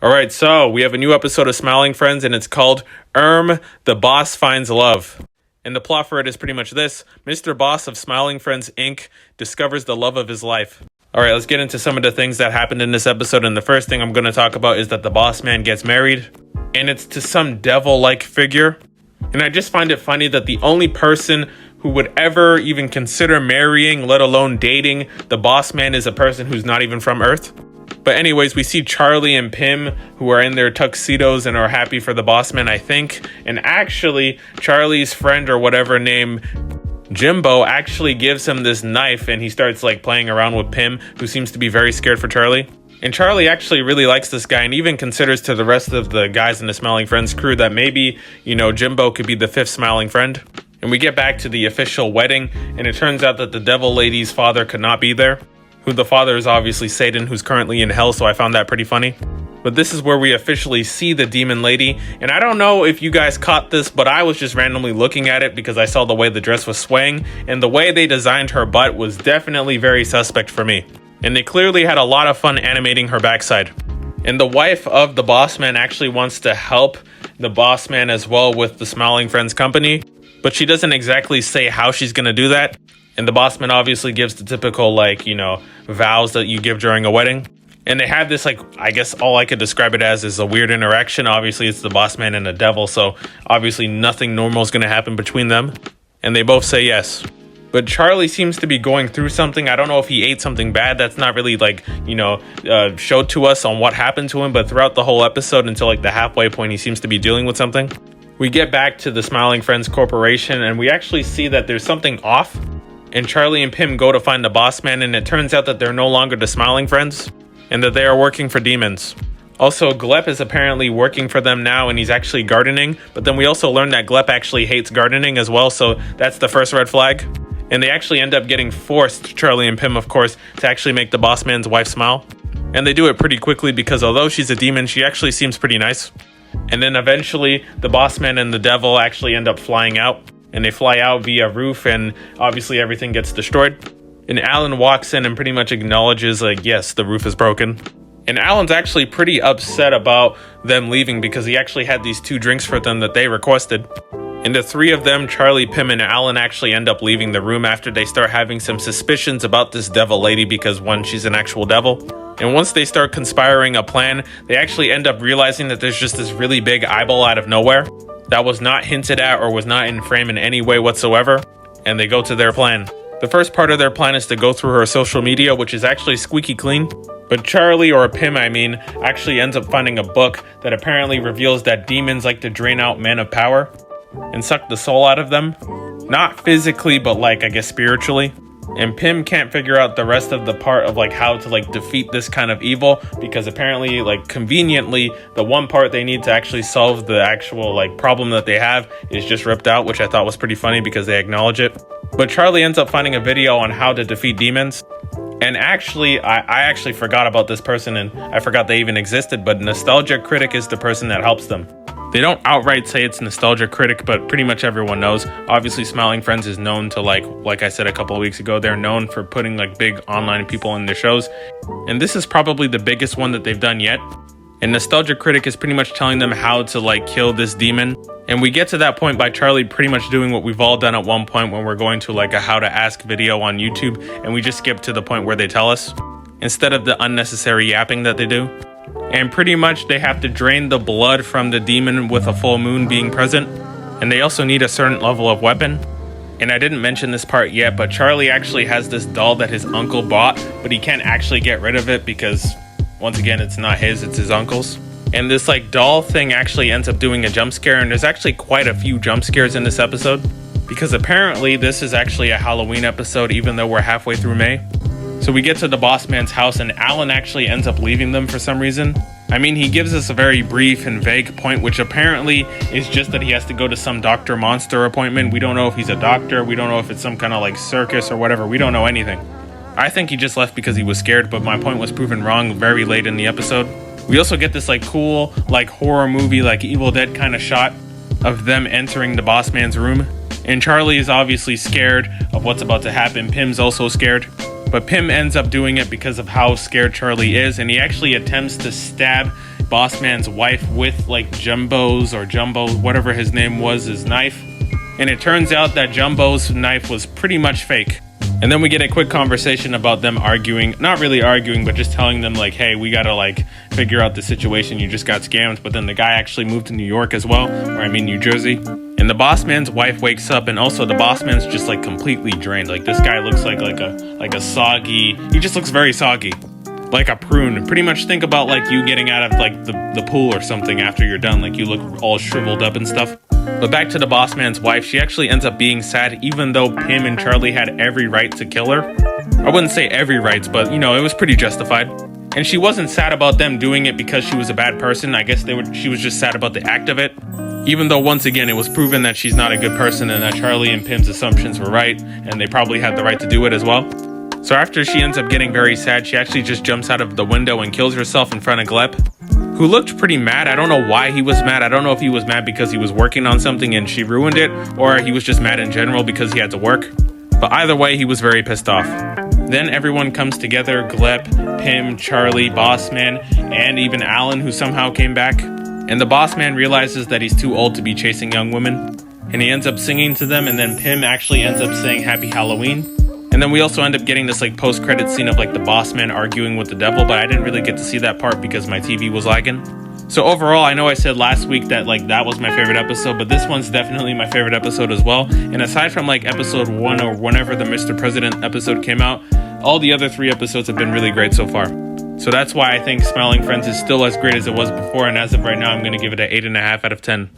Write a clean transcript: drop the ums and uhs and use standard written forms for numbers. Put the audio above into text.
All right, so we have a new episode of Smiling Friends, and it's called The Boss Finds Love. And the plot for it is pretty much this. Mr. Boss of Smiling Friends, Inc. discovers the love of his life. All right, let's get into some of the things that happened in this episode. And the first thing I'm going to talk about is that the boss man gets married. And it's to some devil-like figure. And I just find it funny that the only person who would ever even consider marrying, let alone dating, the boss man is a person who's not even from Earth. But anyways, we see Charlie and Pim, who are in their tuxedos and are happy for the boss man, I think. And actually, Charlie's friend or whatever named Jimbo actually gives him this knife, and he starts like playing around with Pim, who seems to be very scared for Charlie. And Charlie actually really likes this guy and even considers to the rest of the guys in the Smiling Friends crew that maybe, Jimbo could be the fifth smiling friend. And we get back to the official wedding, and it turns out that the devil lady's father could not be there. Who the father is obviously Satan, who's currently in hell, so I found that pretty funny. But this is where we officially see the demon lady, and I don't know if you guys caught this, but I was just randomly looking at it because I saw the way the dress was swaying, and the way they designed her butt was definitely very suspect for me. And they clearly had a lot of fun animating her backside. And the wife of the boss man actually wants to help the boss man as well with the Smiling Friends company, but she doesn't exactly say how she's gonna do that. And the boss man obviously gives the typical, vows that you give during a wedding. And they have this, I guess all I could describe it as is a weird interaction. Obviously, it's the boss man and the devil, so obviously nothing normal is going to happen between them. And they both say yes. But Charlie seems to be going through something. I don't know if he ate something bad. That's not really, showed to us on what happened to him. But throughout the whole episode, until, the halfway point, he seems to be dealing with something. We get back to the Smiling Friends Corporation, and we actually see that there's something off. And Charlie and Pim go to find the boss man, and it turns out that they're no longer the Smiling Friends, and that they are working for demons. Also, Glep is apparently working for them now, and he's actually gardening, but then we also learned that Glep actually hates gardening as well, so that's the first red flag. And they actually end up getting forced, Charlie and Pim, of course, to actually make the boss man's wife smile. And they do it pretty quickly because although she's a demon, she actually seems pretty nice. And then eventually, the boss man and the devil actually end up flying out. And they fly out via roof, and obviously everything gets destroyed. And Alan walks in and pretty much acknowledges, yes, the roof is broken. And Alan's actually pretty upset about them leaving because he actually had these 2 drinks for them that they requested. And the 3 of them, Charlie, Pim, and Alan, actually end up leaving the room after they start having some suspicions about this devil lady because, one, she's an actual devil. And once they start conspiring a plan, they actually end up realizing that there's just this really big eyeball out of nowhere that was not hinted at or was not in frame in any way whatsoever, and they go to their plan. The first part of their plan is to go through her social media, which is actually squeaky clean, but Charlie, or Pim actually ends up finding a book that apparently reveals that demons like to drain out men of power and suck the soul out of them. Not physically, but I guess spiritually. And Pim can't figure out the rest of the part of how to defeat this kind of evil, because apparently conveniently the one part they need to actually solve the actual problem that they have is just ripped out, which I thought was pretty funny because they acknowledge it. But Charlie ends up finding a video on how to defeat demons. And actually, I actually forgot about this person, and I forgot they even existed, but Nostalgia Critic is the person that helps them. They don't outright say it's Nostalgia Critic, but pretty much everyone knows. Obviously, Smiling Friends is known to, like I said a couple of weeks ago, they're known for putting, big online people in their shows. And this is probably the biggest one that they've done yet. And Nostalgia Critic is pretty much telling them how to, kill this demon. And we get to that point by Charlie pretty much doing what we've all done at one point when we're going to, a how to ask video on YouTube, and we just skip to the point where they tell us, instead of the unnecessary yapping that they do. And pretty much they have to drain the blood from the demon with a full moon being present. And they also need a certain level of weapon. And I didn't mention this part yet, but Charlie actually has this doll that his uncle bought, but he can't actually get rid of it because, once again, it's not his, it's his uncle's. And this doll thing actually ends up doing a jump scare, and there's actually quite a few jump scares in this episode. Because apparently this is actually a Halloween episode, even though we're halfway through May. So we get to the boss man's house, and Alan actually ends up leaving them for some reason. I mean, he gives us a very brief and vague point, which apparently is just that he has to go to some Dr. Monster appointment. We don't know if he's a doctor. We don't know if it's some kind of circus or whatever. We don't know anything. I think he just left because he was scared, but my point was proven wrong very late in the episode. We also get this cool horror movie Evil Dead kind of shot of them entering the boss man's room. And Charlie is obviously scared of what's about to happen. Pim's also scared. But Pim ends up doing it because of how scared Charlie is, and he actually attempts to stab boss man's wife with like Jumbo, whatever his name was, his knife. And it turns out that Jumbo's knife was pretty much fake. And then we get a quick conversation about them arguing, not really arguing, but just telling them like, hey, we gotta like figure out the situation, you just got scammed. But then the guy actually moved to New York as well, or I mean New Jersey. And the boss man's wife wakes up, and also the boss man's just like completely drained. Like this guy looks like a soggy, he just looks very soggy. Like a prune. Pretty much think about like you getting out of like the pool or something after you're done, like you look all shriveled up and stuff. But back to the boss man's wife, she actually ends up being sad, even though Pim and Charlie had every right to kill her. I wouldn't say every right, but you know, it was pretty justified. And she wasn't sad about them doing it because she was a bad person. I guess she was just sad about the act of it. Even though once again, it was proven that she's not a good person and that Charlie and Pim's assumptions were right, and they probably had the right to do it as well. So after she ends up getting very sad, she actually just jumps out of the window and kills herself in front of Gleb, who looked pretty mad. I don't know why he was mad. I don't know if he was mad because he was working on something and she ruined it, or he was just mad in general because he had to work. But either way, he was very pissed off. Then everyone comes together, Gleb, Pim, Charlie, Boss Man, and even Alan, who somehow came back. And the Boss Man realizes that he's too old to be chasing young women, and he ends up singing to them, and then Pim actually ends up saying Happy Halloween. And then we also end up getting this like post-credit scene of like the boss man arguing with the devil, but I didn't really get to see that part because my TV was lagging. So overall, I know I said last week that like that was my favorite episode, but this one's definitely my favorite episode as well. And aside from like episode 1 or whenever the Mr. President episode came out, all the other 3 episodes have been really great so far. So that's why I think Smiling Friends is still as great as it was before, and as of right now, I'm going to give it an 8.5 out of 10.